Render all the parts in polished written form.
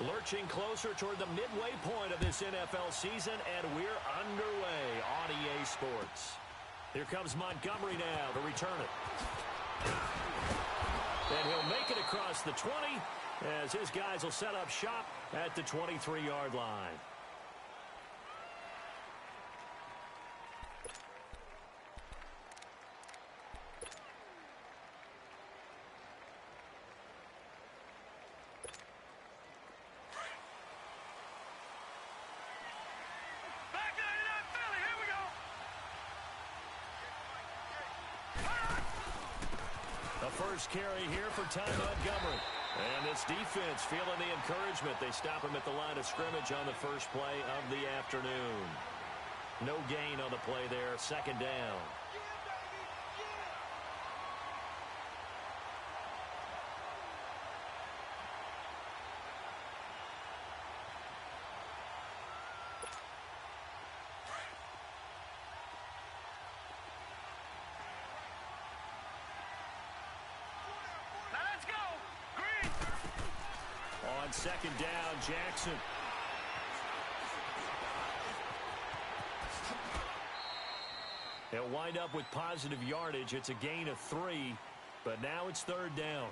Lurching closer toward the midway point of this NFL season, and we're underway on EA Sports. Here comes Montgomery now to return it. And he'll make it across the 20 as his guys will set up shop at the 23-yard line. First carry here for Ty Montgomery. And this defense feeling the encouragement. They stop him at the line of scrimmage on the first play of the afternoon. No gain on the play there. Second down. On second down, Jackson. He'll wind up with positive yardage. It's a gain of 3, but now it's third down.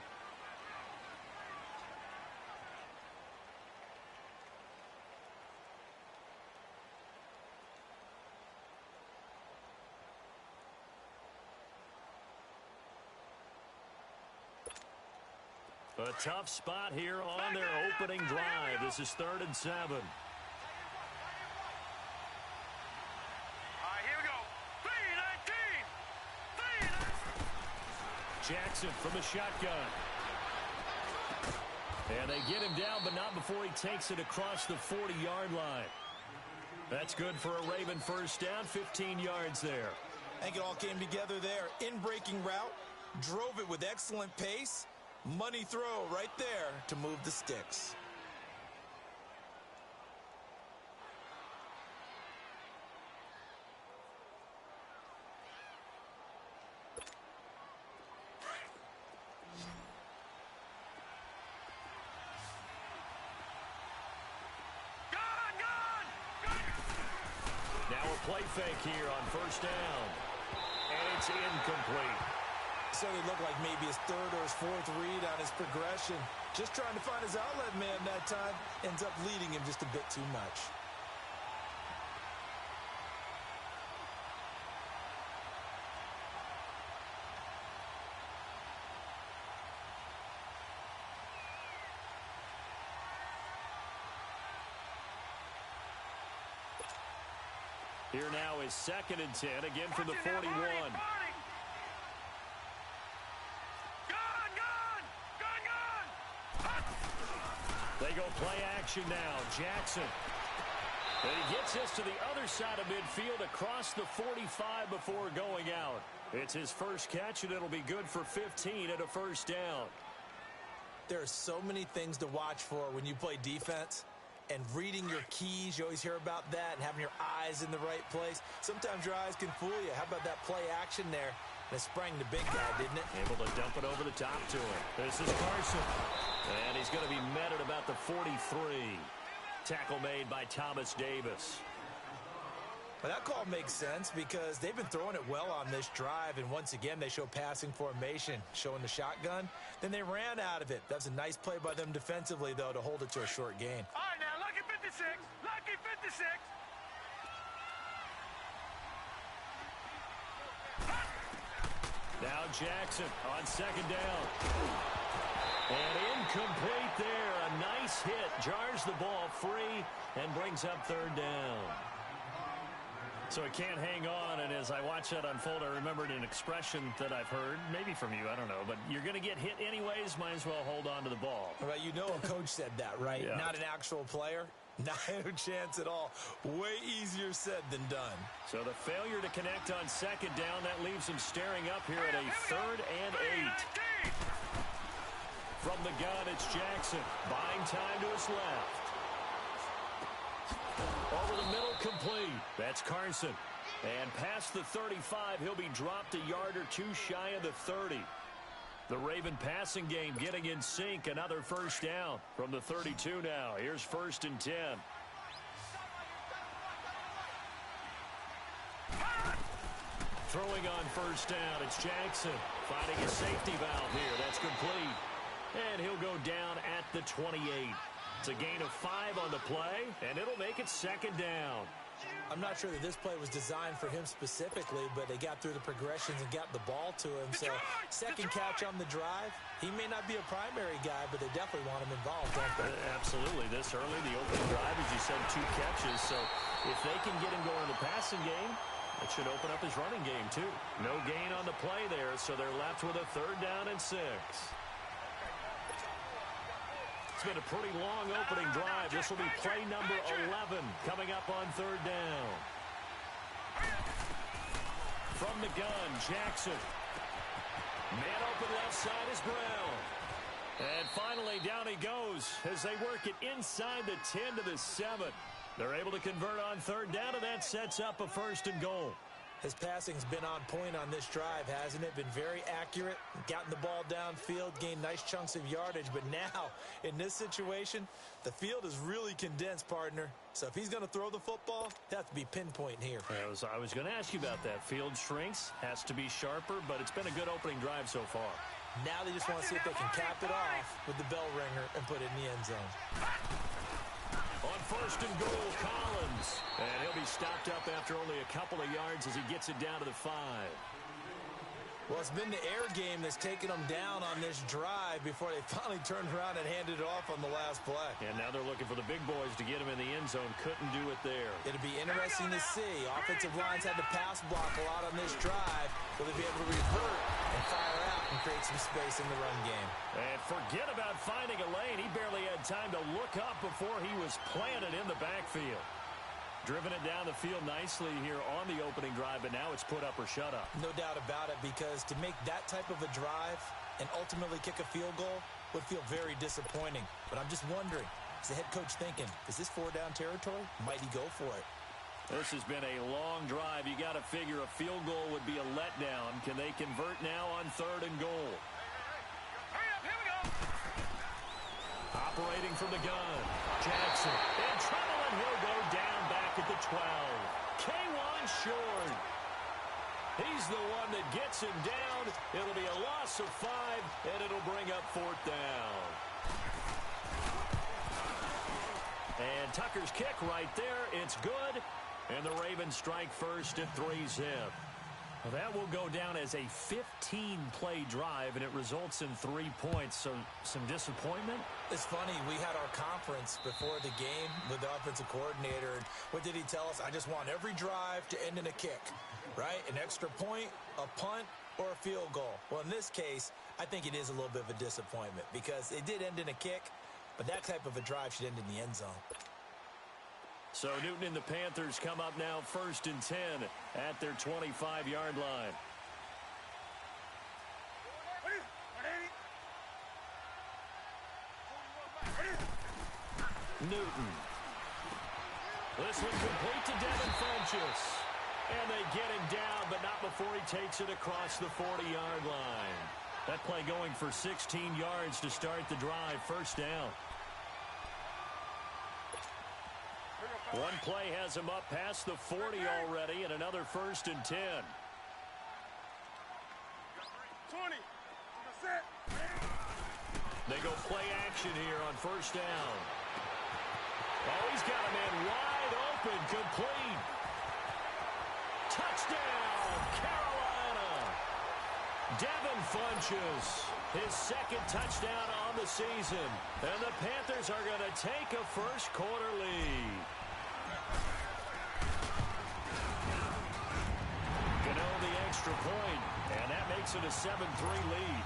A tough spot here on their opening drive. This is 3rd and 7. All right, here we go. 3-19. Jackson from the shotgun. And they get him down, but not before he takes it across the 40-yard line. That's good for a Raven first down, 15 yards there. I think it all came together there. In-breaking route, drove it with excellent pace. Money throw right there to move the sticks. Now a play fake here on first down. And it's incomplete. So it looked like maybe his 3rd or his 4th read on his progression. Just trying to find his outlet man that time. Ends up leading him just a bit too much. Here now is 2nd and 10, again from the 41. They go play action now. Jackson. And he gets this to the other side of midfield across the 45 before going out. It's his first catch, and it'll be good for 15 at a first down. There are so many things to watch for when you play defense. And reading your keys, you always hear about that, and having your eyes in the right place. Sometimes your eyes can fool you. How about that play action there? And it sprang the big guy, didn't it? Able to dump it over the top to him. This is Carson. And he's going to be met at about the 43. Tackle made by Thomas Davis. Well, that call makes sense because they've been throwing it well on this drive, and once again they show passing formation, showing the shotgun. Then they ran out of it. That's a nice play by them defensively, though, to hold it to a short gain. All right, now, lucky 56. Lucky 56. Now Jackson on second down. And incomplete there. A nice hit. Jars the ball free and brings up third down. So he can't hang on, and as I watch that unfold, I remembered an expression that I've heard, maybe from you, I don't know, but you're going to get hit anyways, might as well hold on to the ball. Right, you know a coach said that, right? Yeah. Not an actual player. Not a chance at all. Way easier said than done. So the failure to connect on second down, that leaves him staring up here at a 3rd and 8. From the gun, it's Jackson. Buying time to his left. Over the middle, complete. That's Carson. And past the 35, he'll be dropped a yard or two shy of the 30. The Raven passing game getting in sync. Another first down from the 32 now. Here's 1st and 10. Throwing on 1st down, it's Jackson finding a safety valve here. That's complete. And he'll go down at the 28. It's a gain of 5 on the play, and it'll make it 2nd down. I'm not sure that this play was designed for him specifically, but they got through the progressions and got the ball to him. So, second catch on the drive. He may not be a primary guy, but they definitely want him involved, don't they? Absolutely. This early, the opening drive, as you said, 2 catches. So, if they can get him going in the passing game, it should open up his running game, too. No gain on the play there, so they're left with a 3rd down and 6. It's been a pretty long opening drive. This will be play number 11 coming up on 3rd down. From the gun, Jackson. Man open left side is Brown. And finally, down he goes as they work it inside the 10 to the 7. They're able to convert on 3rd down, and that sets up a 1st and goal. His passing's been on point on this drive, hasn't it? Been very accurate, gotten the ball downfield, gained nice chunks of yardage. But now, in this situation, the field is really condensed, partner. So if he's going to throw the football, it has to be pinpoint here. I was going to ask you about that. Field shrinks, has to be sharper, but it's been a good opening drive so far. Now they just want to see if they can cap it off with the bell ringer and put it in the end zone. On 1st and goal, Collins. And he'll be stopped up after only a couple of yards as he gets it down to the 5. Well, it's been the air game that's taken them down on this drive before they finally turned around and handed it off on the last play. And now they're looking for the big boys to get him in the end zone. Couldn't do it there. It'll be interesting to see. Offensive lines had to pass block a lot on this drive. Will they be able to revert and fire out and create some space in the run game? And forget about finding a lane. He barely had time to look up before he was planted in the backfield. Driven it down the field nicely here on the opening drive, but now it's put up or shut up. No doubt about it, because to make that type of a drive and ultimately kick a field goal would feel very disappointing. But I'm just wondering, is the head coach thinking, is this 4-down territory? Might he go for it? This has been a long drive. You got to figure a field goal would be a letdown. Can they convert now on 3rd and goal? Hurry up, here we go. Operating from the gun, Jackson in trouble, and he'll go down back at the 12. K1 short. He's the one that gets him down. It'll be a loss of 5, and it'll bring up 4th down. And Tucker's kick right there. It's good. And the Ravens strike first at 3-zip. Well, that will go down as a 15-play drive, and it results in 3 points. So some disappointment? It's funny. We had our conference before the game with the offensive coordinator. And what did he tell us? I just want every drive to end in a kick, right? An extra point, a punt, or a field goal. Well, in this case, I think it is a little bit of a disappointment because it did end in a kick, but that type of a drive should end in the end zone. So Newton and the Panthers come up now 1st and 10 at their 25-yard line. Newton. This one complete to Devin Funchess. And they get him down, but not before he takes it across the 40-yard line. That play going for 16 yards to start the drive. 1st down. One play has him up past the 40 already, and another 1st and 10. 20. Set. They go play action here on 1st down. Oh, he's got a man wide open, complete. Touchdown, Carolina. Devin Funchess, his 2nd touchdown on the season. And the Panthers are going to take a first-quarter lead. Gano the extra point, and that makes it a 7-3 lead.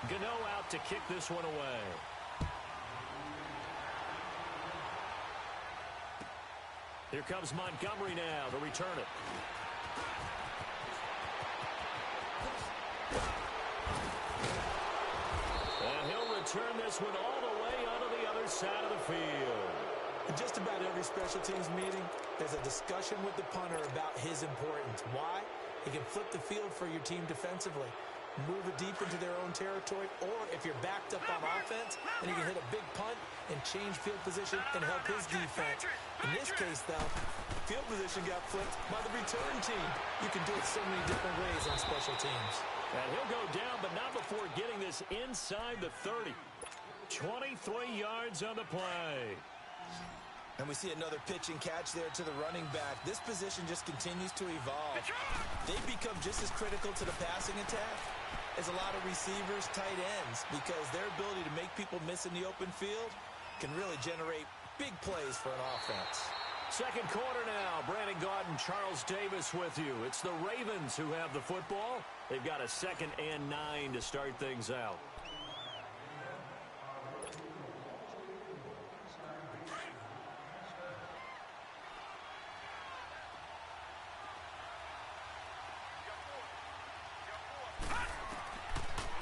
Gano out to kick this one away. Here comes Montgomery now to return it. And he'll return this one all the way onto the other side of the field. In just about every special teams meeting, there's a discussion with the punter about his importance. Why? It can flip the field for your team defensively, move it deep into their own territory, or if you're backed up on offense, then he can hit a big punt and change field position and help his defense. In this case, though, field position got flipped by the return team. You can do it so many different ways on special teams. And he'll go down, but not before getting this inside the 30. 23 yards on the play. And we see another pitch and catch there to the running back. This position just continues to evolve. They become just as critical to the passing attack as a lot of receivers, tight ends, because their ability to make people miss in the open field can really generate big plays for an offense. Second quarter now. Brandon Gaudin, Charles Davis with you. It's the Ravens who have the football. They've got a 2nd and 9 to start things out.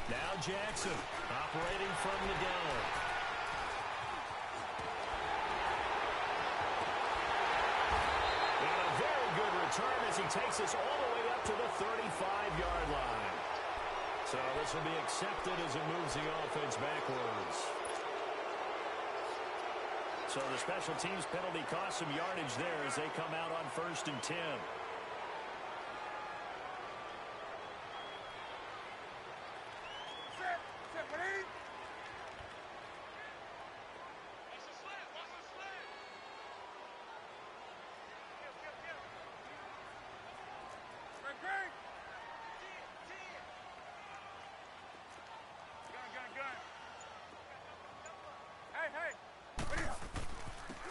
Now Jackson operating from the gun. And a very good return as he takes us all the way up to the 35-yard line. So this will be accepted as it moves the offense backwards. So the special teams penalty cost some yardage there as they come out on 1st and 10.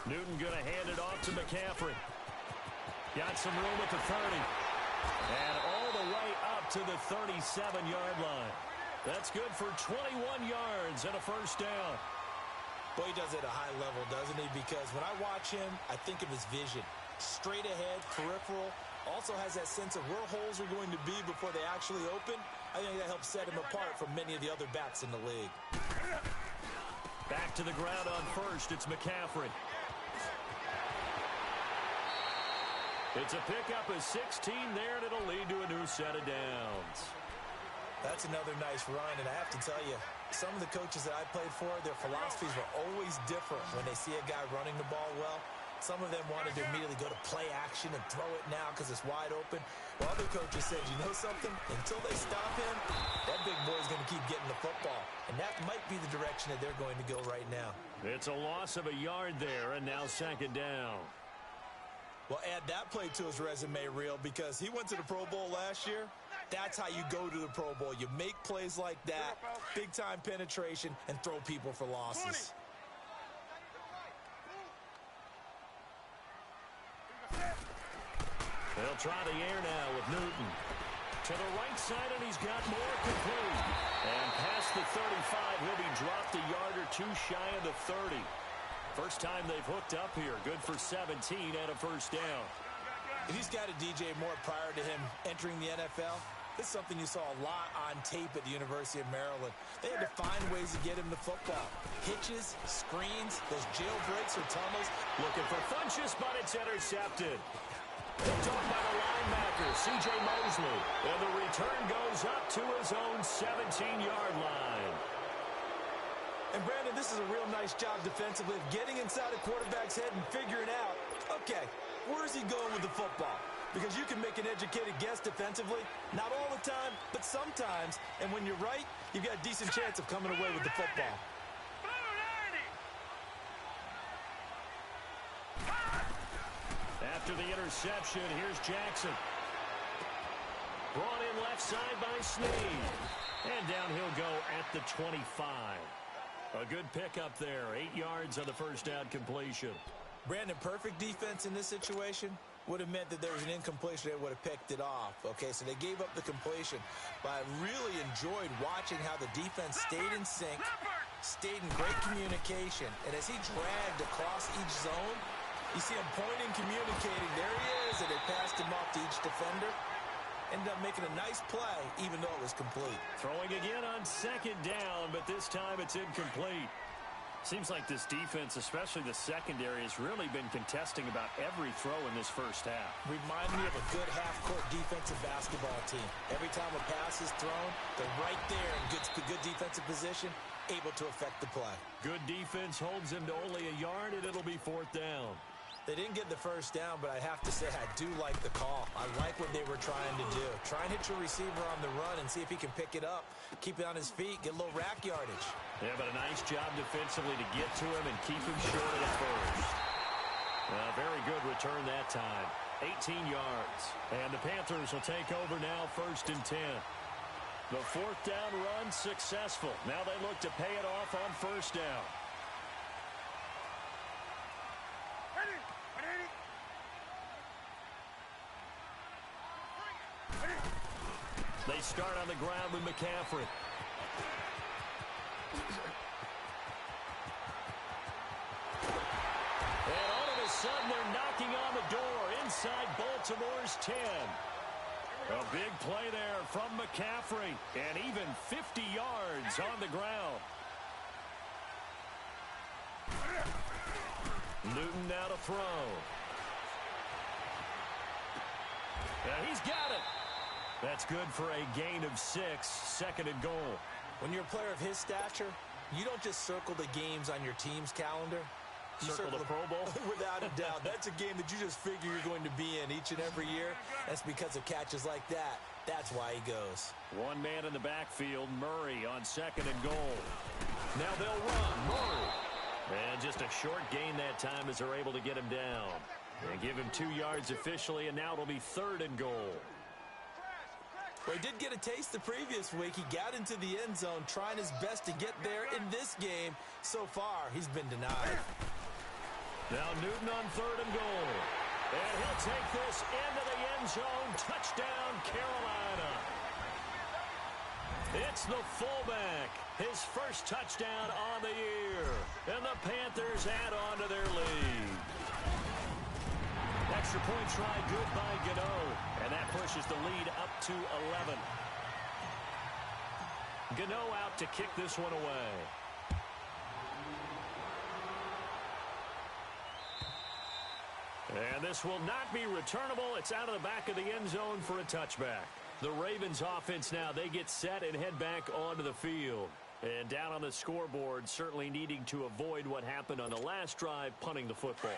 Newton going to hand it off to McCaffrey. Got some room at the 30. And all the way up to the 37-yard line. That's good for 21 yards and a first down. Boy, he does it at a high level, doesn't he? Because when I watch him, I think of his vision. Straight ahead, peripheral. Also has that sense of where holes are going to be before they actually open. I think that helps set him apart from many of the other backs in the league. Back to the ground on 1st. It's McCaffrey. It's a pickup of 16 there, and it'll lead to a new set of downs. That's another nice run, and I have to tell you, some of the coaches that I played for, their philosophies were always different when they see a guy running the ball well. Some of them wanted to immediately go to play action and throw it now because it's wide open. While other coaches said, you know something? Until they stop him, that big boy's going to keep getting the football. And that might be the direction that they're going to go right now. It's a loss of a yard there, and now 2nd down. Well, add that play to his resume reel because he went to the Pro Bowl last year. That's how you go to the Pro Bowl. You make plays like that, big-time penetration, and throw people for losses. They'll try the air now with Newton. To the right side, and he's got more complete. And past the 35, he'll be dropped a yard or two shy of the 30. First time they've hooked up here. Good for 17 and a first down. If he's got a DJ Moore prior to him entering the NFL, this is something you saw a lot on tape at the University of Maryland. They had to find ways to get him the football. Hitches, screens, those jailbreaks or tunnels. Looking for Funchess, but it's intercepted. Picked off by the linebacker, C.J. Mosley. And the return goes up to his own 17-yard line. And, Brandon, this is a real nice job defensively of getting inside a quarterback's head and figuring out, okay, where's he going with the football? Because you can make an educated guess defensively, not all the time, but sometimes. And when you're right, you've got a decent chance of coming away with the football. After the interception, here's Jackson. Brought in left side by Snead. And down he'll go at the 25. A good pickup there. 8 yards on the first down completion. Brandon, perfect defense in this situation would have meant that there was an incompletion. They would have picked it off. Okay, so they gave up the completion. But I really enjoyed watching how the defense stayed in sync, stayed in great communication. And as he dragged across each zone, you see him pointing, communicating. There he is, and they passed him off to each defender. Ended up making a nice play, even though it was complete. Throwing again on 2nd down, but this time it's incomplete. Seems like this defense, especially the secondary, has really been contesting about every throw in this first half. Remind me of a good half-court defensive basketball team. Every time a pass is thrown, they're right there in good defensive position, able to affect the play. Good defense holds him to only a yard, and it'll be 4th down. They didn't get the first down, but I have to say I do like the call. I like what they were trying to do. Try and hit your receiver on the run and see if he can pick it up. Keep it on his feet, get a little rack yardage. Yeah, but a nice job defensively to get to him and keep him short of the first. Very good return that time. 18 yards. And the Panthers will take over now, 1st and 10. The 4th down run successful. Now they look to pay it off on 1st down. They start on the ground with McCaffrey. And all of a sudden, they're knocking on the door inside Baltimore's 10. A big play there from McCaffrey, and even 50 yards on the ground. Newton now to throw. And he's got it. That's good for a gain of 6, 2nd and goal. When you're a player of his stature, you don't just circle the games on your team's calendar. You circle the Pro Bowl? Without a doubt. That's a game that you just figure you're going to be in each and every year. That's because of catches like that. That's why he goes. One man in the backfield, Murray on 2nd and goal. Now they'll run. Murray. And just a short gain that time as they're able to get him down. And give him 2 yards officially, and now it'll be 3rd and goal. Well, he did get a taste the previous week. He got into the end zone trying his best to get there in this game. So far, he's been denied. Now Newton on 3rd and goal. And he'll take this into the end zone. Touchdown, Carolina. It's the fullback. His first touchdown on the year. And the Panthers add on to their lead. Extra point try, good by Gano. And that pushes the lead up to 11. Gano out to kick this one away. And this will not be returnable. It's out of the back of the end zone for a touchback. The Ravens offense now, they get set and head back onto the field. And down on the scoreboard, certainly needing to avoid what happened on the last drive, punting the football.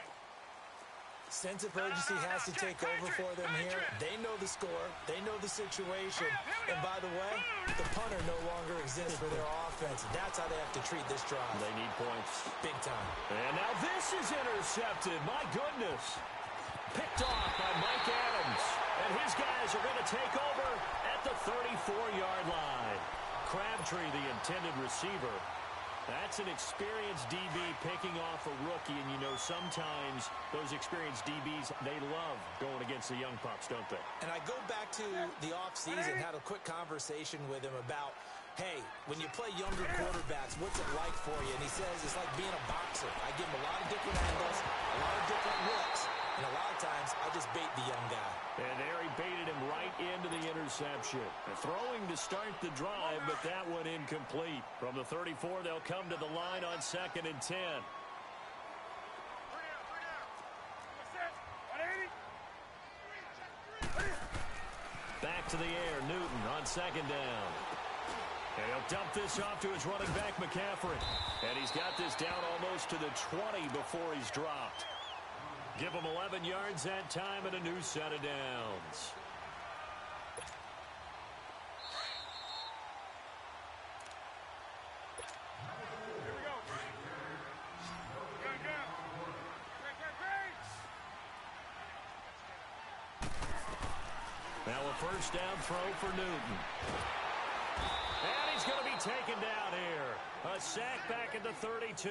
Sense of urgency has to take over for them here. They know the score. They know the situation. And by the way, the punter no longer exists for their offense. That's how they have to treat this drive. They need points. Big time. And now this is intercepted. My goodness. Picked off by Mike Adams. And his guys are going to take over at the 34-yard line. Crabtree, the intended receiver. That's an experienced DB picking off a rookie, and you know sometimes those experienced DBs, they love going against the young pups, don't they? And I go back to the offseason, had a quick conversation with him about, hey, when you play younger quarterbacks, what's it like for you? And he says it's like being a boxer. I give him a lot of different angles, a lot of different looks, and a lot of times I just bait the young guy. And there he baited him right into the interception. Throwing to start the drive, but that one incomplete. From the 34, they'll come to the line on 2nd and 10. Back to the air, Newton on 2nd down. And he'll dump this off to his running back, McCaffrey. And he's got this down almost to the 20 before he's dropped. Give him 11 yards that time and a new set of downs. Here we go. Go. Now a first down throw for Newton. And he's going to be taken down here. A sack back at the 32.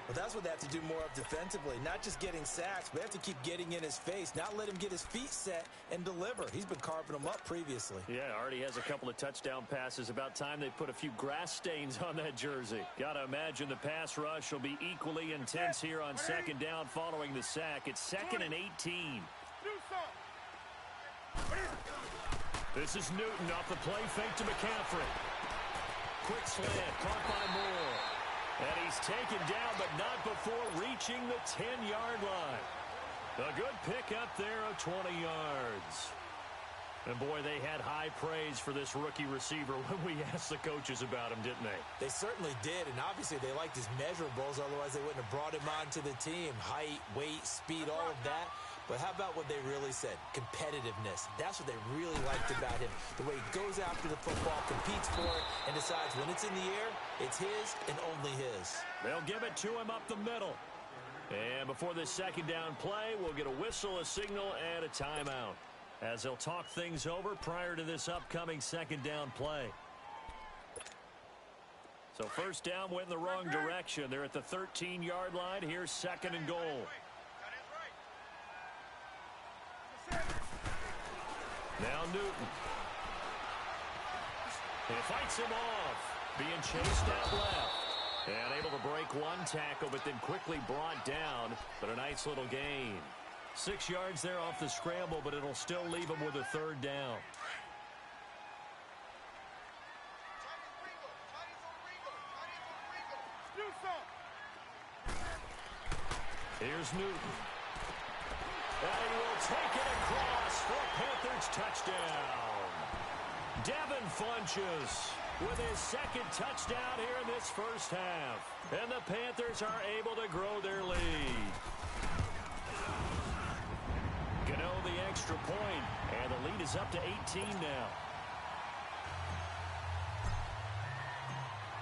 Well, that's what they have to do more of defensively, not just getting sacks, but they have to keep getting in his face, not let him get his feet set and deliver. He's been carving them up previously. Yeah, already has a couple of touchdown passes. About time they put a few grass stains on that jersey. Got to imagine the pass rush will be equally intense here on 2nd down following the sack. It's 2nd and 18. This is Newton off the play fake to McCaffrey. Quick slant, caught by Moore. And he's taken down, but not before reaching the 10-yard line. A good pickup there of 20 yards. And, boy, they had high praise for this rookie receiver when we asked the coaches about him, didn't they? They certainly did, and obviously they liked his measurables. Otherwise, they wouldn't have brought him onto the team. Height, weight, speed, all of that. But how about what they really said? Competitiveness. That's what they really liked about him. The way he goes after the football, competes for it, and decides when it's in the air, it's his and only his. They'll give it to him up the middle. And before this second down play, we'll get a whistle, a signal, and a timeout, as they'll talk things over prior to this upcoming second down play. So first down went in the wrong direction. They're at the 13-yard line. Here's second and goal. Now Newton. He fights him off. Being chased out left. And able to break one tackle, but then quickly brought down. But a nice little gain. 6 yards there off the scramble, but it'll still leave him with a third down. Here's Newton. And he will take it across for a Panthers touchdown. Devin Funchess with his second touchdown here in this first half. And the Panthers are able to grow their lead. Gano the extra point, and the lead is up to 18 now.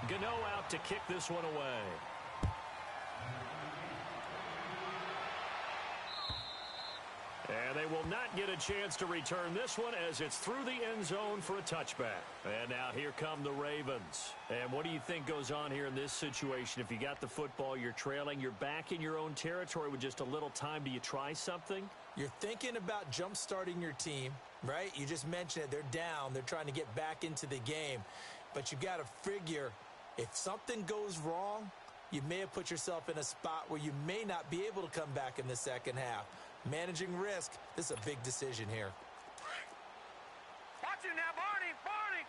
Gano out to kick this one away. And they will not get a chance to return this one as it's through the end zone for a touchback. And now here come the Ravens. And what do you think goes on here in this situation? If you got the football, you're trailing, you're back in your own territory with just a little time. Do you try something? You're thinking about jump-starting your team, right? You just mentioned it. They're down. They're trying to get back into the game. But you got to figure if something goes wrong, you may have put yourself in a spot where you may not be able to come back in the second half. Managing risk, this is a big decision here. Watch it now, Barney! Barney!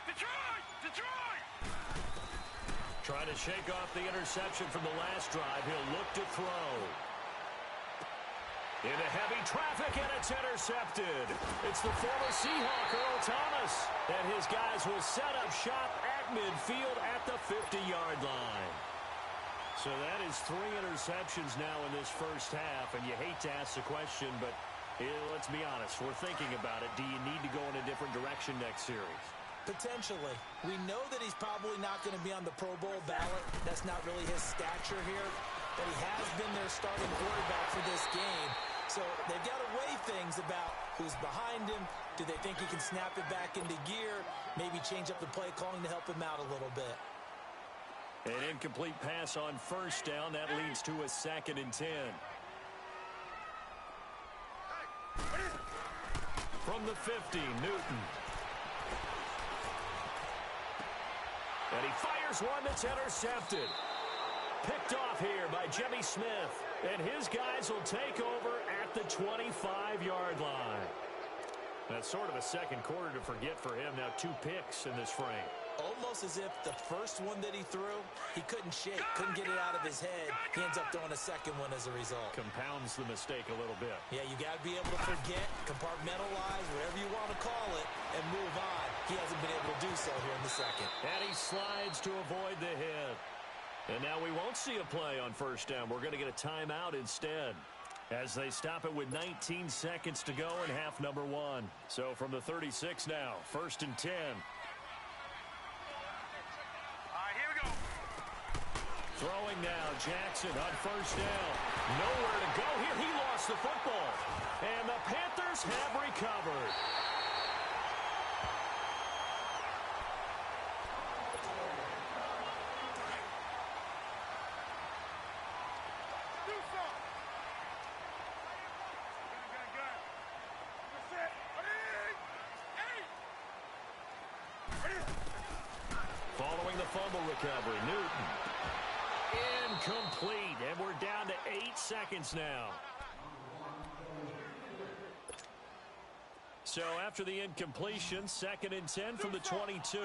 Detroit! Detroit! Trying to shake off the interception from the last drive. He'll look to throw. Into heavy traffic, and it's intercepted. It's the former Seahawk, Earl Thomas. And his guys will set up shop at midfield at the 50-yard line. So that is 3 interceptions now in this first half, and you hate to ask the question, but let's be honest, we're thinking about it. Do you need to go in a different direction next series? Potentially. We know that he's probably not going to be on the Pro Bowl ballot. That's not really his stature here, but he has been their starting quarterback for this game. So they've got to weigh things about who's behind him. Do they think he can snap it back into gear? Maybe change up the play calling to help him out a little bit. An incomplete pass on first down. That leads to a 2nd and 10. From the 50, Newton. And he fires one that's intercepted. Picked off here by Jimmy Smith. And his guys will take over at the 25-yard line. That's sort of a second quarter to forget for him. Now 2 picks in this frame. Almost as if the first one that he threw, he couldn't shake, couldn't get it out of his head. He ends up throwing a second one as a result. Compounds the mistake a little bit. Yeah, you got to be able to forget, compartmentalize, whatever you want to call it, and move on. He hasn't been able to do so here in the second. And he slides to avoid the hit. And now we won't see a play on first down. We're going to get a timeout instead, as they stop it with 19 seconds to go in half number 1. So from the 36 now, 1st and 10. Throwing now, Jackson on first down. Nowhere to go here. He lost the football. And the Panthers have recovered. Following the fumble recovery, Newton. Incomplete, and we're down to 8 seconds now. So after the incompletion, 2nd and 10 from the 22.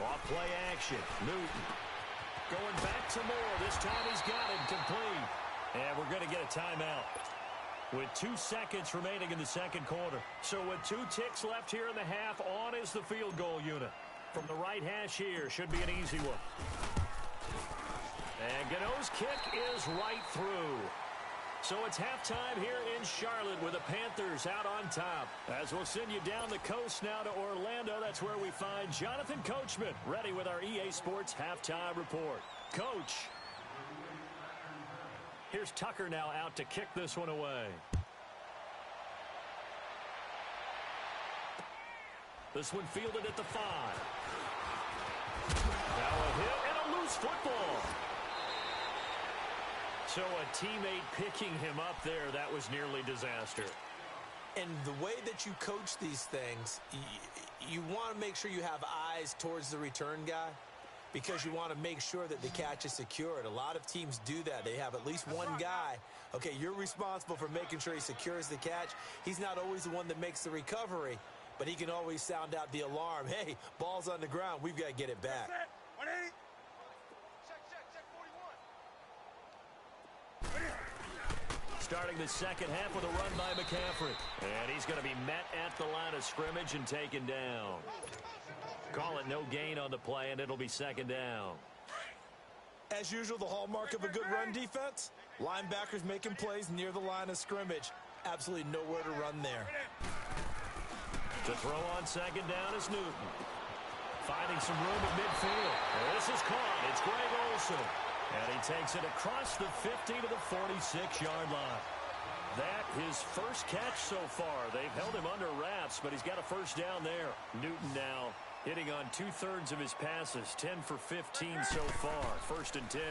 Off play action. Newton going back to Moore. This time he's got it complete. And we're going to get a timeout with 2 seconds remaining in the second quarter. So with 2 ticks left here in the half, on is the field goal unit. From the right hash here, should be an easy one. And Gano's kick is right through. So it's halftime here in Charlotte with the Panthers out on top. As we'll send you down the coast now to Orlando, that's where we find Jonathan Coachman ready with our EA Sports halftime report. Coach. Here's Tucker now out to kick this one away. This one fielded at the 5. Now a hit and a loose football. So a teammate picking him up there, that was nearly disaster. And the way that you coach these things, you want to make sure you have eyes towards the return guy because you want to make sure that the catch is secured. A lot of teams do that. They have at least one guy. Okay, you're responsible for making sure he secures the catch. He's not always the one that makes the recovery, but he can always sound out the alarm. Hey, ball's on the ground. We've got to get it back. Starting the second half with a run by McCaffrey. And he's going to be met at the line of scrimmage and taken down. Call it no gain on the play, and it'll be 2nd down. As usual, the hallmark of a good run defense, linebackers making plays near the line of scrimmage. Absolutely nowhere to run there. To throw on 2nd down is Newton. Finding some room at midfield. This is caught. It's Greg Olsen. And he takes it across the 50 to the 46-yard line. That his first catch so far. They've held him under wraps, but he's got a first down there. Newton now hitting on 2/3 of his passes. 10 for 15 so far. 1st and 10.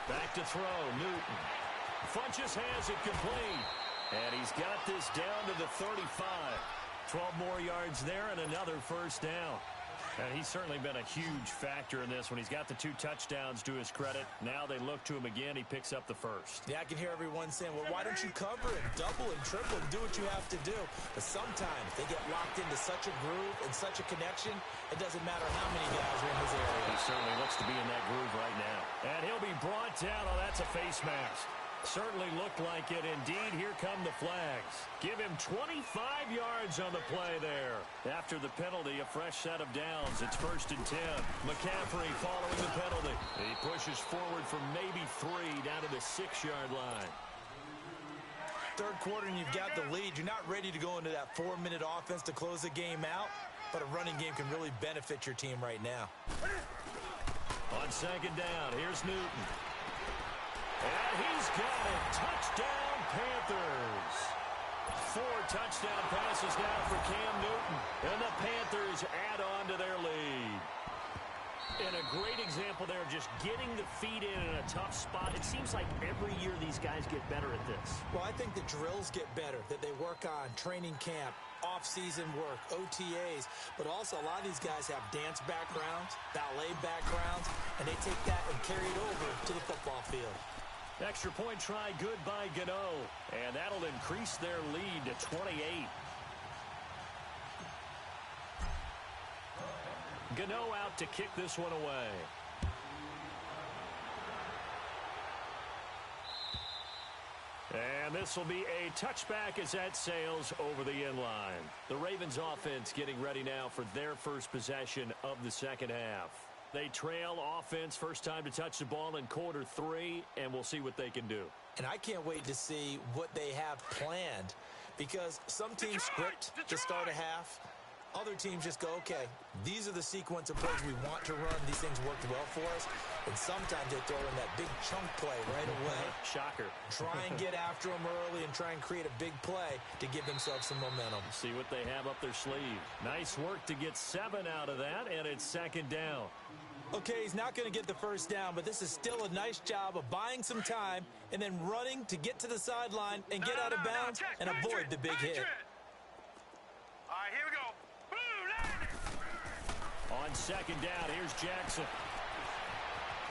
Back to throw. Newton. Funches has it complete. And he's got this down to the 35. 12 more yards there and another first down. And he's certainly been a huge factor in this when he's got the 2 touchdowns to his credit. Now they look to him again. He picks up the first. Yeah, I can hear everyone saying, well, why don't you cover and double and triple and do what you have to do? But sometimes they get locked into such a groove and such a connection, it doesn't matter how many guys are in his area. He certainly looks to be in that groove right now. And he'll be brought down. Oh, that's a face mask. Certainly looked like it. Indeed, here come the flags. Give him 25 yards on the play there. After the penalty, a fresh set of downs. It's 1st and 10. McCaffrey following the penalty. He pushes forward for maybe 3 down to the 6-yard line. Third quarter and you've got the lead. You're not ready to go into that 4-minute offense to close the game out, but a running game can really benefit your team right now. On 2nd down, here's Newton. And he's got it. Touchdown, Panthers. 4 touchdown passes now for Cam Newton. And the Panthers add on to their lead. And a great example there of just getting the feet in a tough spot. It seems like every year these guys get better at this. Well, I think the drills get better, that they work on training camp, off-season work, OTAs. But also a lot of these guys have dance backgrounds, ballet backgrounds, and they take that and carry it over to the football field. Extra point try good by Gano. And that'll increase their lead to 28. Gano out to kick this one away. And this will be a touchback as that sails over the inline. The Ravens offense getting ready now for their first possession of the second half. They trail offense, first time to touch the ball in quarter 3, and we'll see what they can do. And I can't wait to see what they have planned, because some teams script to start a half. Other teams just go, okay, these are the sequence of plays we want to run. These things worked well for us. And sometimes they throw in that big chunk play right away. Shocker. Try and get after them early and try and create a big play to give themselves some momentum. See what they have up their sleeve. Nice work to get 7 out of that, and it's 2nd down. Okay, he's not going to get the first down, but this is still a nice job of buying some time and then running to get to the sideline and get out of bounds and avoid the big hit. All right, here we go. On 2nd down, here's Jackson.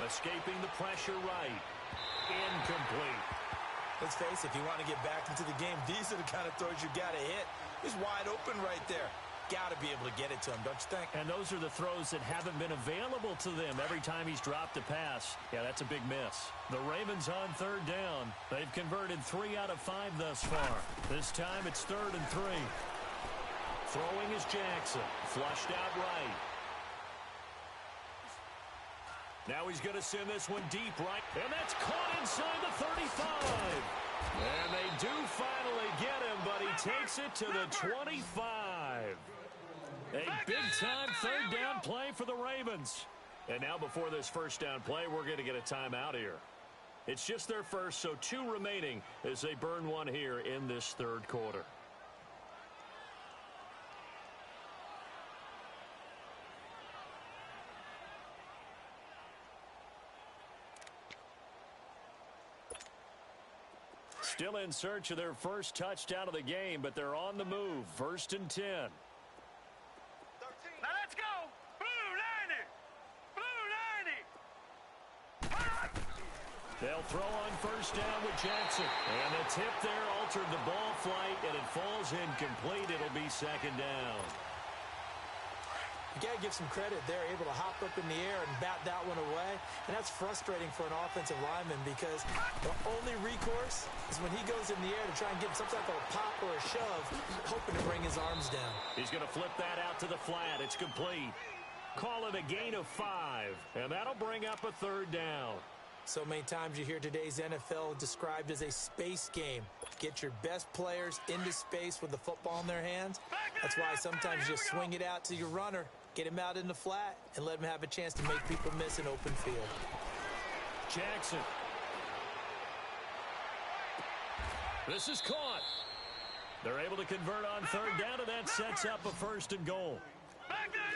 Escaping the pressure right. Incomplete. Let's face it, if you want to get back into the game, these are the kind of throws you got to hit. He's wide open right there. Got to be able to get it to him, don't you think? And those are the throws that haven't been available to them every time he's dropped a pass. Yeah, that's a big miss. The Ravens on third down. They've converted 3 out of 5 thus far. This time it's 3rd and 3. Throwing is Jackson. Flushed out right. Now he's going to send this one deep right. And that's caught inside the 35. And they do finally get him, but he takes it to the 25. A big-time third down play for the Ravens. And now before this first down play, we're going to get a timeout here. It's just their first, so 2 remaining as they burn one here in this third quarter. Still in search of their first touchdown of the game, but they're on the move. 1st and 10. Now let's go. Blue 90. Blue 90. They'll throw on first down with Jackson. And the tip there altered the ball flight, and it falls incomplete. It'll be 2nd down. You got to give some credit. They're able to hop up in the air and bat that one away. And that's frustrating for an offensive lineman because the only recourse is when he goes in the air to try and get some type of a pop or a shove, hoping to bring his arms down. He's going to flip that out to the flat. It's complete. Call it a gain of 5, and that'll bring up a 3rd down. So many times you hear today's NFL described as a space game. Get your best players into space with the football in their hands. That's why sometimes you just swing it out to your runner, get him out in the flat, and let him have a chance to make people miss an open field. Jackson. This is caught. They're able to convert on 3rd down, and that sets up a 1st and goal.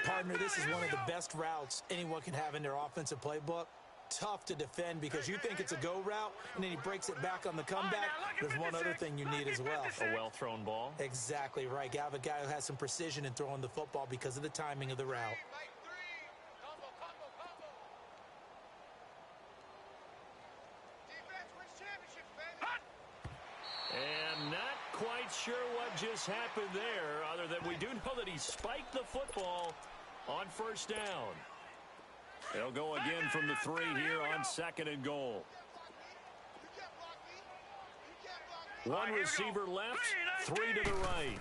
Partner, this is one of the best routes anyone can have in their offensive playbook. Tough to defend because you think it's a go route, and then he breaks it back on the comeback. There's one other thing you need as well. A well-thrown ball. Exactly right. You have a guy who has some precision in throwing the football because of the timing of the route. And not quite sure what just happened there, other than we do know that he spiked the football on 1st down. They'll go again from the 3 here on 2nd and goal. One receiver left, 3 to the right.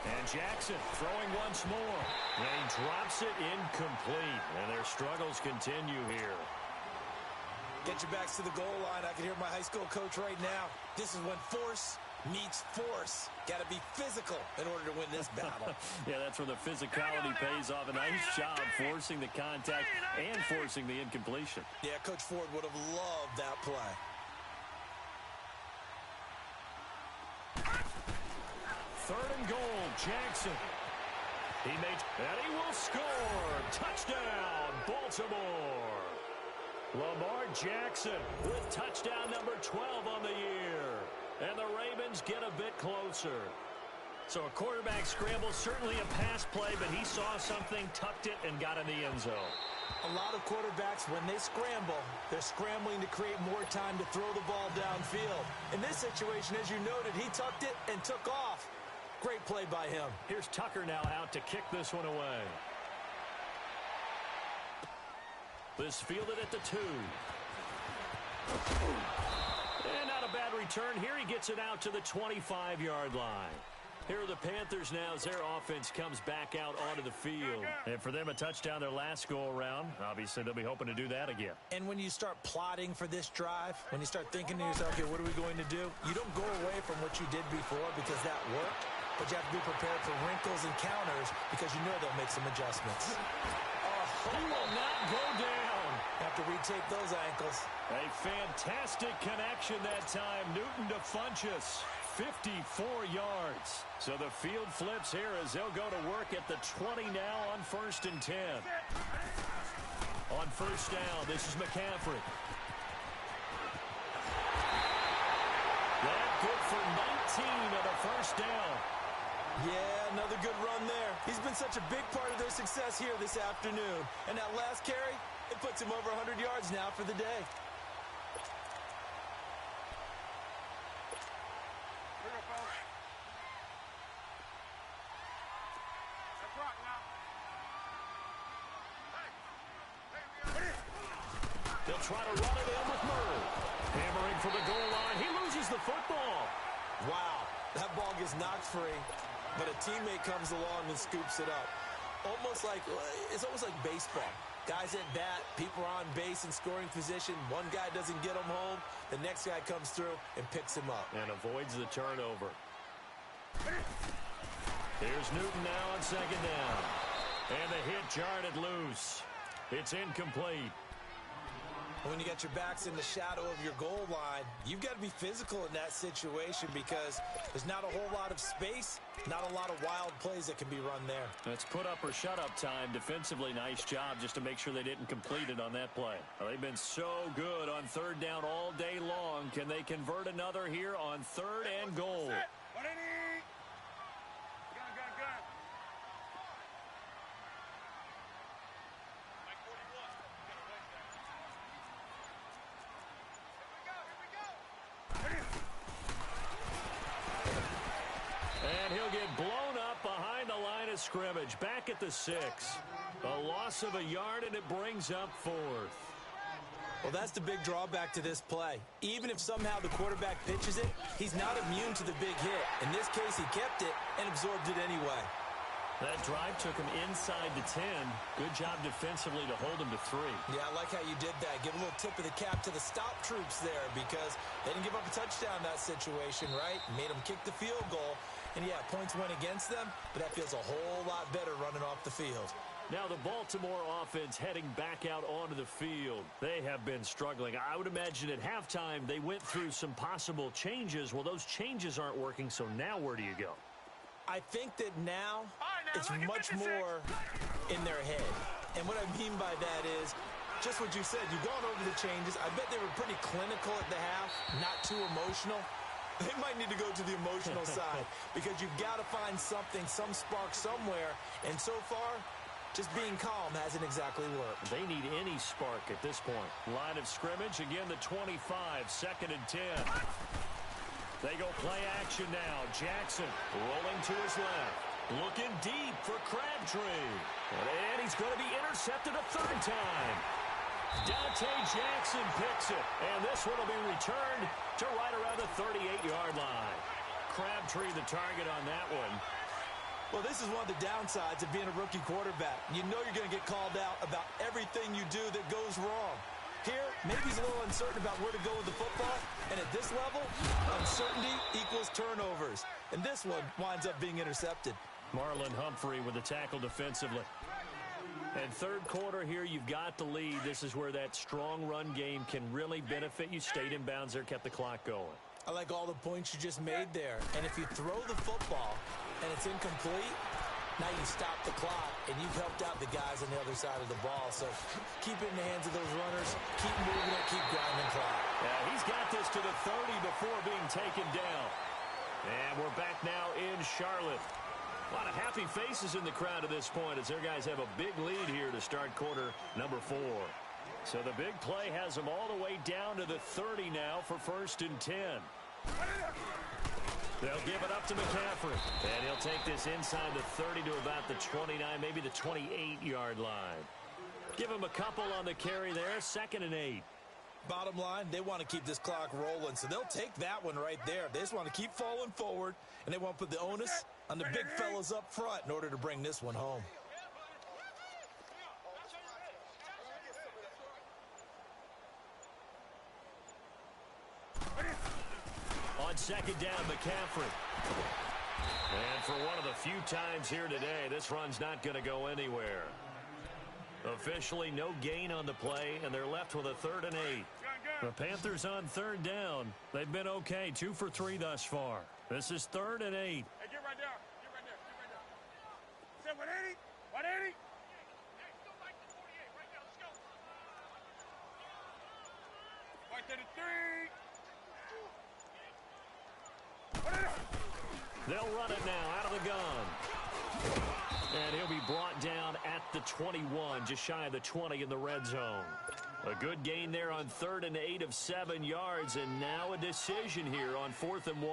And Jackson throwing once more. And he drops it incomplete. And their struggles continue here. Get your backs to the goal line. I can hear my high school coach right now. This is when force meets force. Got to be physical in order to win this battle. Yeah, that's where the physicality pays off. A nice job forcing the contact and forcing the incompletion. Yeah, Coach Ford would have loved that play. 3rd and goal, Jackson. He makes, and he will score. Touchdown, Baltimore. Lamar Jackson with touchdown number 12 on the year. And the Ravens get a bit closer. So a quarterback scramble, certainly a pass play, but he saw something, tucked it, and got in the end zone. A lot of quarterbacks, when they scramble, they're scrambling to create more time to throw the ball downfield. In this situation, as you noted, he tucked it and took off. Great play by him. Here's Tucker now out to kick this one away. This fielded at the 2. And not a bad return. Here he gets it out to the 25-yard line. Here are the Panthers now as their offense comes back out onto the field. And for them, a touchdown their last go-around. Obviously, they'll be hoping to do that again. And when you start plotting for this drive, when you start thinking to yourself, okay, what are we going to do? You don't go away from what you did before because that worked, but you have to be prepared for wrinkles and counters because you know they'll make some adjustments. He will not go down. Have to retake those ankles. A fantastic connection that time. Newton to Funchess. 54 yards. So the field flips here as they'll go to work at the 20 now on 1st and 10. On 1st down, this is McCaffrey. That good for 19 on a 1st down. Yeah, another good run there. He's been such a big part of their success here this afternoon. And that last carry, It puts him over 100 yards now for the day. They'll try to run it in with Murray. Hammering for the goal line. He loses the football. Wow, that ball gets knocked free, but a teammate comes along and scoops it up. It's almost like baseball. Guys at bat, people are on base in scoring position. One guy doesn't get him home. The next guy comes through and picks him up. And avoids the turnover. Here's Newton now on second down. And the hit jarred it loose. It's incomplete. When you got your backs in the shadow of your goal line, you've got to be physical in that situation because there's not a whole lot of space, not a lot of wild plays that can be run there. That's put up or shut up time. Defensively, nice job just to make sure they didn't complete it on that play. Well, they've been so good on third down all day long. Can they convert another here on third and goal? And he'll get blown up behind the line of scrimmage. Back at the 6. A loss of a yard, and it brings up 4th. Well, that's the big drawback to this play. Even if somehow the quarterback pitches it, he's not immune to the big hit. In this case, he kept it and absorbed it anyway. That drive took him inside the 10. Good job defensively to hold him to 3. Yeah, I like how you did that. Give a little tip of the cap to the stop troops there because they didn't give up a touchdown in that situation, right? Made them kick the field goal. And, yeah, points went against them, but that feels a whole lot better running off the field. Now the Baltimore offense heading back out onto the field. They have been struggling. I would imagine at halftime they went through some possible changes. Well, those changes aren't working, so now where do you go? I think that now it's much more in their head. And what I mean by that is just what you said. You've gone over the changes. I bet they were pretty clinical at the half, not too emotional. They might need to go to the emotional side because you've got to find something, some spark somewhere. And so far, just being calm hasn't exactly worked. They need any spark at this point. Line of scrimmage, again the 25, 2nd and 10. They go play action now. Jackson rolling to his left. Looking deep for Crabtree. And he's going to be intercepted a 3rd time. Dante Jackson picks it. And this one will be returned to right around the 38-yard line. Crabtree the target on that one. Well, this is one of the downsides of being a rookie quarterback. You know you're going to get called out about everything you do that goes wrong. Here, maybe he's a little uncertain about where to go with the football. And at this level, uncertainty equals turnovers. And this one winds up being intercepted. Marlon Humphrey with the tackle defensively. And third quarter here, you've got the lead. This is where that strong run game can really benefit you. Stayed in bounds there, kept the clock going. I like all the points you just made there. And if you throw the football and it's incomplete, now you stop the clock, and you've helped out the guys on the other side of the ball. So keep it in the hands of those runners. Keep moving it. Keep grinding clock. Yeah, he's got this to the 30 before being taken down. And we're back now in Charlotte. A lot of happy faces in the crowd at this point as their guys have a big lead here to start quarter number 4. So the big play has them all the way down to the 30 now for 1st and 10. They'll give it up to McCaffrey. And he'll take this inside the 30 to about the 29, maybe the 28-yard line. Give him a couple on the carry there, 2nd and 8. Bottom line, they want to keep this clock rolling, so they'll take that one right there. They just want to keep falling forward, and they want to put the onus on the big fellas up front in order to bring this one home. On 2nd down, McCaffrey. And for one of the few times here today, this run's not going to go anywhere. Officially no gain on the play, and they're left with a 3rd and 8. The Panthers on 3rd down. They've been okay, 2 for 3 thus far. This is 3rd and 8. Hey, get right there. Get right there. Get right there. Say 180. 180. Hey, still like the 48. Right now. Let's go. Right to the 3. They'll run it now out of the gun. And he'll be brought down at the 21, just shy of the 20 in the red zone. A good gain there on 3rd and 8 of 7 yards, and now a decision here on 4th and 1.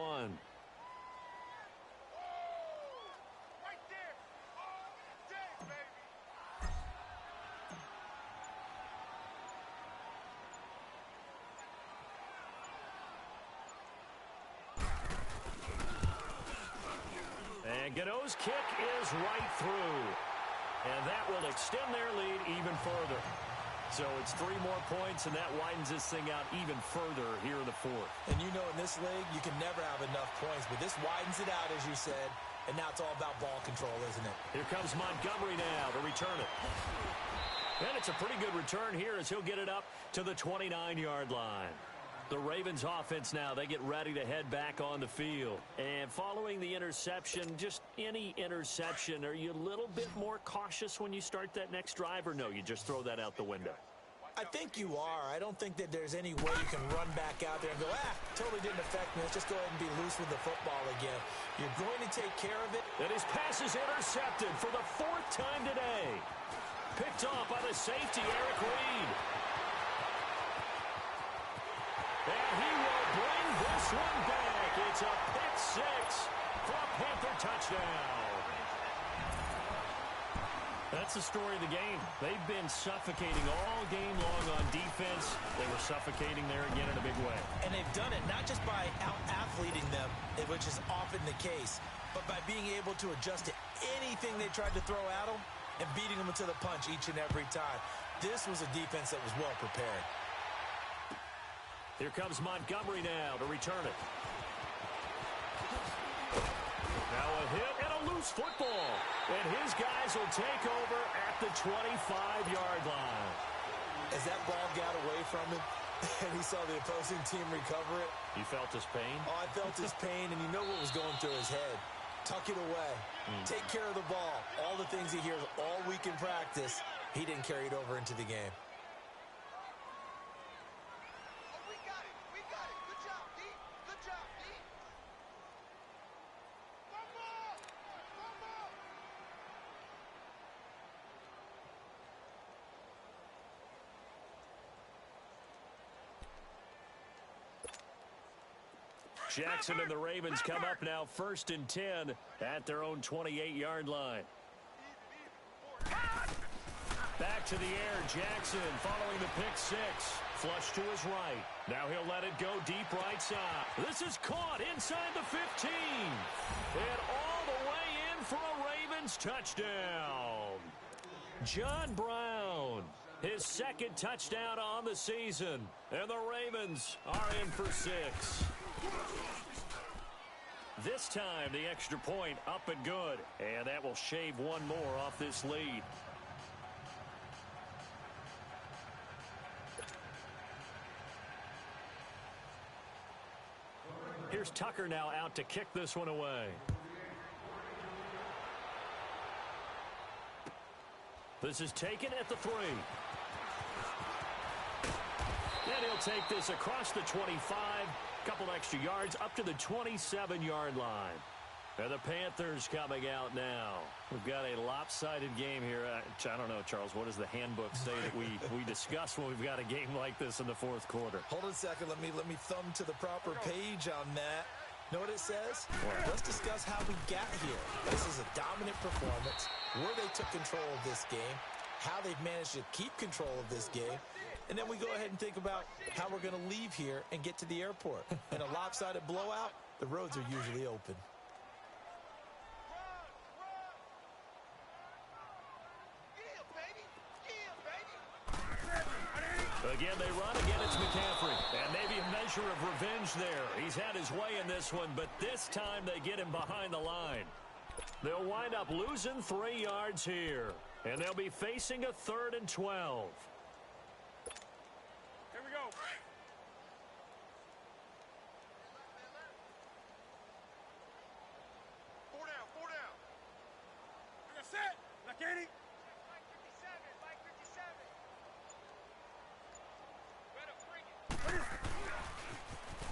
Right there. All day, baby. And Gano's kick is right through. And that will extend their lead even further. So it's 3 more points, and that widens this thing out even further here in the 4th. And you know in this league, you can never have enough points, but this widens it out, as you said, and now it's all about ball control, isn't it? Here comes Montgomery now to return it. And it's a pretty good return here as he'll get it up to the 29-yard line. The Ravens offense now, they get ready to head back on the field. And following the interception, just any interception, are you a little bit more cautious when you start that next drive, or no, you just throw that out the window? I think you are. I don't think that there's any way you can run back out there and go, totally didn't affect me. Let's just go ahead and be loose with the football again. You're going to take care of it. And his pass is intercepted for the 4th time today. Picked off by the safety, Eric Reed. And he will bring this one back. It's a pick 6 for a Panther touchdown. That's the story of the game. They've been suffocating all game long on defense. They were suffocating there again in a big way. And they've done it not just by out-athleting them, which is often the case, but by being able to adjust to anything they tried to throw at them and beating them to the punch each and every time. This was a defense that was well prepared. Here comes Montgomery now to return it. Now a hit and a loose football. And his guys will take over at the 25-yard line. As that ball got away from him and he saw the opposing team recover it. You felt his pain? Oh, I felt his pain, and you know what was going through his head. Tuck it away. Take care of the ball. All the things he hears all week in practice, he didn't carry it over into the game. Jackson and the Ravens come up now 1st and 10 at their own 28-yard line. Back to the air, Jackson following the pick 6. Flush to his right. Now he'll let it go deep right side. This is caught inside the 15. And all the way in for a Ravens touchdown. John Brown, his 2nd touchdown on the season. And the Ravens are in for 6. This time, the extra point up and good. And that will shave one more off this lead. Here's Tucker now out to kick this one away. This is taken at the 3. And he'll take this across the 25. Couple extra yards up to the 27-yard line. And the Panthers coming out now. We've got a lopsided game here. I don't know, Charles, what does the handbook say that we discuss when we've got a game like this in the 4th quarter? Hold on a second. Let me thumb to the proper page on that. Know what it says? Let's discuss how we got here. This is a dominant performance, where they took control of this game, how they've managed to keep control of this game, and then we go ahead and think about how we're going to leave here and get to the airport. In a lopsided blowout, the roads are usually open. Again, they run. Again, it's McCaffrey. And maybe a measure of revenge there. He's had his way in this one, but this time they get him behind the line. They'll wind up losing 3 yards here. And they'll be facing a 3rd and 12. Here we go. 4 down, 4 down. You're set. Like 80. Like 57, like 57. Better bring it.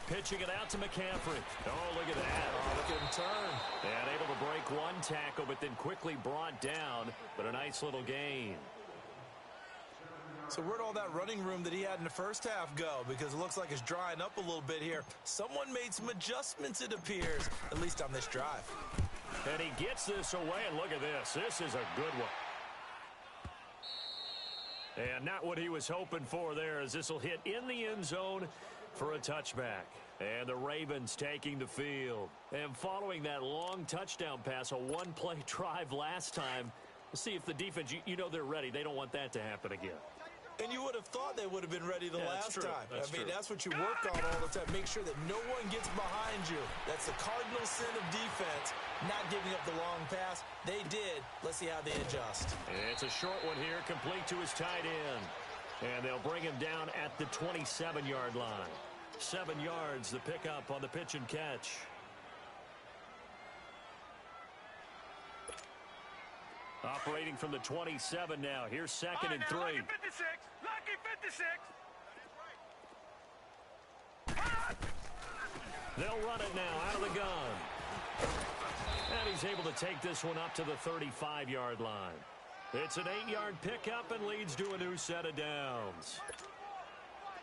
Pitching it out to McCaffrey. Oh, look at that. Oh, look at him turn. And able to break one tackle, but then quickly brought down. But a nice little gain. So where'd all that running room that he had in the first half go? Because it looks like it's drying up a little bit here. Someone made some adjustments, it appears, at least on this drive. And he gets this away, and look at this. This is a good one. And not what he was hoping for there, as this will hit in the end zone for a touchback. And the Ravens taking the field. And following that long touchdown pass, a one-play drive last time, we'll see if the defense, you know they're ready. They don't want that to happen again. And you would have thought they would have been ready the last time. That's true. That's what you work on all the time. Make sure that no one gets behind you. That's the cardinal sin of defense, not giving up the long pass. They did. Let's see how they adjust. It's a short one here, complete to his tight end. And they'll bring him down at the 27-yard line. 7 yards, the pickup on the pitch and catch. Operating from the 27 now. Here's second and 3. Lucky 56. Lucky 56. They'll run it now out of the gun. And he's able to take this one up to the 35-yard line. It's an 8-yard pickup and leads to a new set of downs.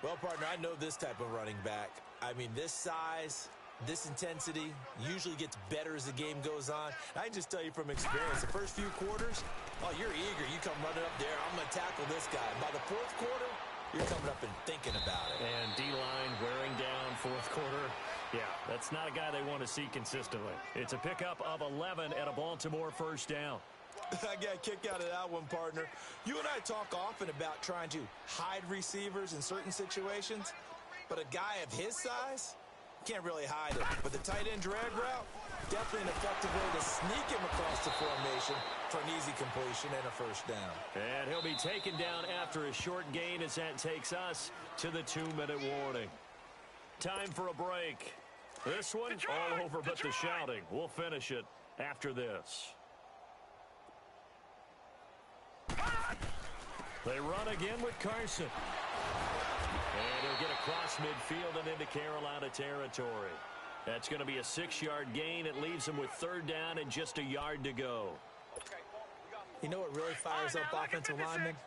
Well, partner, I know this type of running back. I mean, this size, this intensity usually gets better as the game goes on. I can just tell you from experience, the first few quarters, oh, you're eager. You come running up there. I'm going to tackle this guy. By the fourth quarter, you're coming up and thinking about it. And D-line wearing down fourth quarter. Yeah, that's not a guy they want to see consistently. It's a pickup of 11 and a Baltimore first down. I got a kick out of that one, partner. You and I talk often about trying to hide receivers in certain situations, but a guy of his size can't really hide it. But the tight end drag route, definitely an effective way to sneak him across the formation for an easy completion and a first down. And he'll be taken down after a short gain as that takes us to the 2-minute warning. Time for a break. This one all over but the shouting. We'll finish it after this. They run again with Carson. And he'll get across midfield and into Carolina territory. That's going to be a 6-yard gain. It leaves them with third down and just a yard to go. You know what really fires up offensive linemen?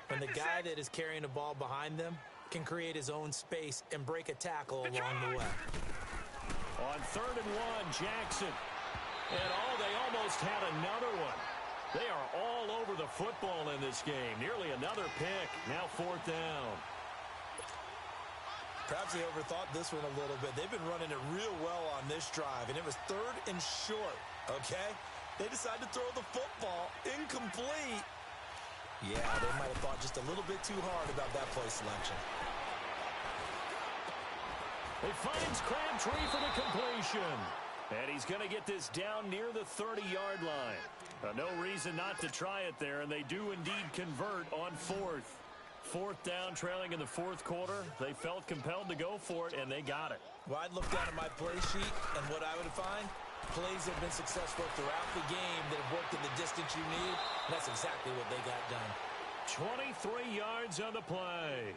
When the guy that is carrying the ball behind them can create his own space and break a tackle along the way. On 3rd and 1, Jackson. And they almost had another one. They are all over the football in this game. Nearly another pick. Now 4th down. Perhaps they overthought this one a little bit. They've been running it real well on this drive, and it was 3rd and short, okay? They decided to throw the football incomplete. Yeah, they might have thought just a little bit too hard about that play selection. He finds Crabtree for the completion. And he's going to get this down near the 30-yard line. No reason not to try it there, and they do indeed convert on 4th. 4th down, trailing in the 4th quarter. They felt compelled to go for it, and they got it. Well, I'd look down at my play sheet, and what I would find, plays have been successful throughout the game that have worked in the distance you need, and that's exactly what they got done. 23 yards on the play.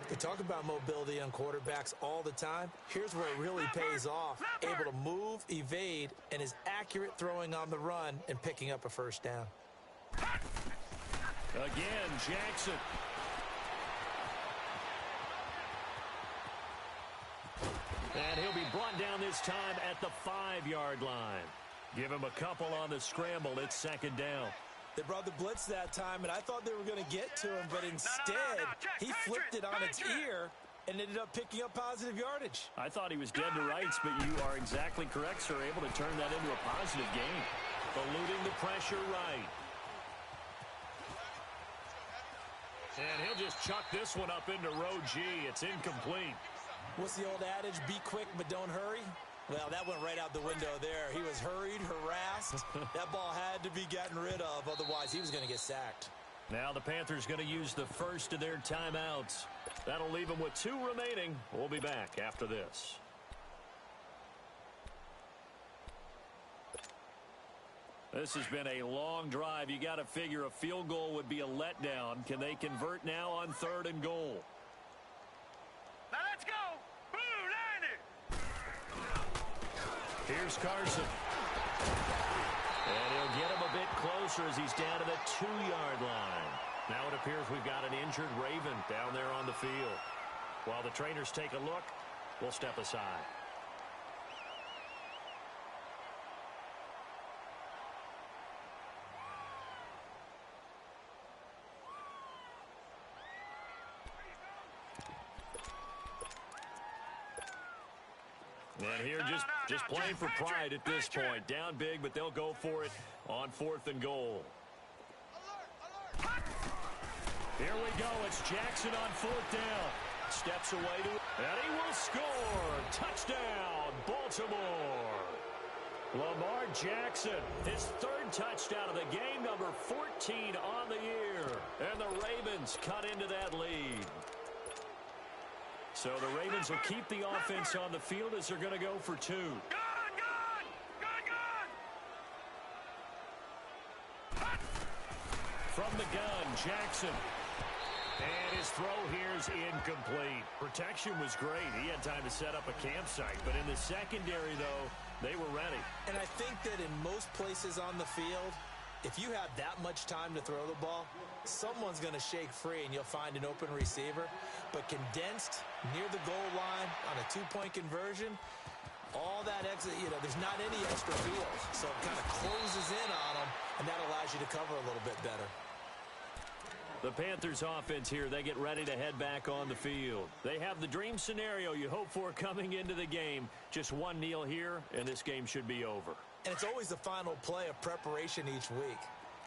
They talk about mobility on quarterbacks all the time. Here's where it really pays off. Able to move, evade, and is accurate throwing on the run and picking up a first down. Again, Jackson. And he'll be brought down this time at the 5-yard line. Give him a couple on the scramble. It's 2nd down. They brought the blitz that time, and I thought they were going to get to him, but instead, he flipped it on its ear and ended up picking up positive yardage. I thought he was dead to rights, but you are exactly correct, sir. Able to turn that into a positive gain. Eluding the pressure right. And he'll just chuck this one up into row G. It's incomplete. What's the old adage? Be quick, but don't hurry. Well, that went right out the window there. He was hurried, harassed. That ball had to be gotten rid of, otherwise he was going to get sacked. Now the Panthers going to use the first of their timeouts. That'll leave them with 2 remaining. We'll be back after this. This has been a long drive. You got to figure a field goal would be a letdown. Can they convert now on 3rd and goal? Now let's go. Blue line it. Here's Carson. And he'll get him a bit closer as he's down to the 2-yard line. Now it appears we've got an injured Raven down there on the field. While the trainers take a look, we'll step aside. And here just playing for pride at this point. Down big, but they'll go for it on 4th and goal. Here we go. It's Jackson on 4th down. Steps away to it, and he will score. Touchdown, Baltimore. Lamar Jackson, his 3rd touchdown of the game, number 14 on the year. And the Ravens cut into that lead. So the Ravens will keep the offense on the field as they're going to go for 2. From the gun, Jackson. And his throw here is incomplete. Protection was great. He had time to set up a campsite. But in the secondary, though, they were ready. And I think that in most places on the field, if you have that much time to throw the ball, someone's going to shake free and you'll find an open receiver. But condensed near the goal line on a 2-point conversion, all that exit, there's not any extra field. So it kind of closes in on them, and that allows you to cover a little bit better. The Panthers offense here, they get ready to head back on the field. They have the dream scenario you hope for coming into the game. Just one kneel here, and this game should be over. And it's always the final play of preparation each week.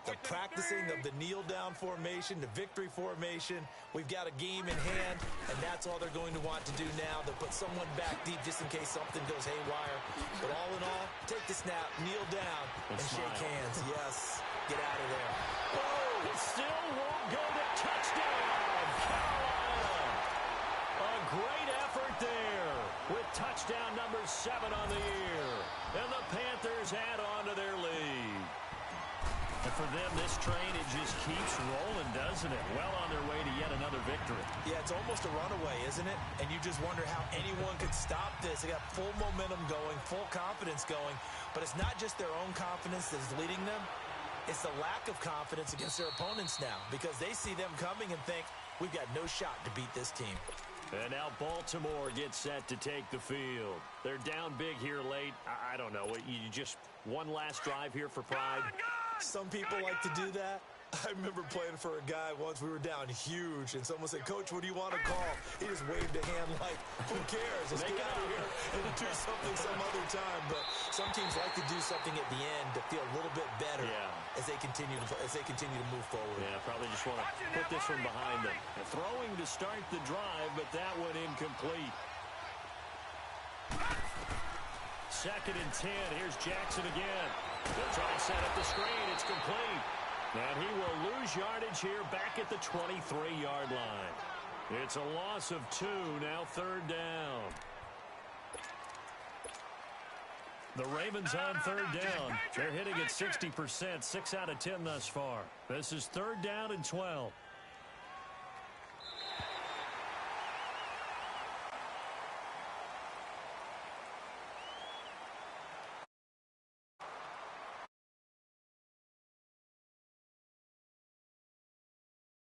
The practicing of the kneel-down formation, the victory formation. We've got a game in hand, and that's all they're going to want to do now. They'll put someone back deep just in case something goes haywire. But all in all, take the snap, kneel down, and shake hands. Yes, get out of there. Oh, it still won't go to touchdown, Carolina. A great effort there with touchdown number 7 on the year. And the Panthers add on to their lead. And for them, this train, it just keeps rolling, doesn't it? Well on their way to yet another victory. Yeah, it's almost a runaway, isn't it? And you just wonder how anyone could stop this. They got full momentum going, full confidence going. But it's not just their own confidence that's leading them. It's the lack of confidence against their opponents now because they see them coming and think, we've got no shot to beat this team. And now Baltimore gets set to take the field. They're down big here late. I don't know. You just one last drive here for pride. Some people like to do that. I remember playing for a guy once. We were down huge, and someone said, Coach, what do you want to call? He just waved a hand like, who cares? Let's get out of here and do something some other time. But some teams like to do something at the end to feel a little bit better as they continue to move forward. Yeah, probably just want to put this one behind them. And throwing to start the drive, but that one incomplete. 2nd and 10. Here's Jackson again. They'll try to set up the screen. It's complete. And he will lose yardage here back at the 23-yard line. It's a loss of 2, now 3rd down. The Ravens on 3rd down. They're hitting at 60%, 6 out of 10 thus far. This is 3rd down and 12.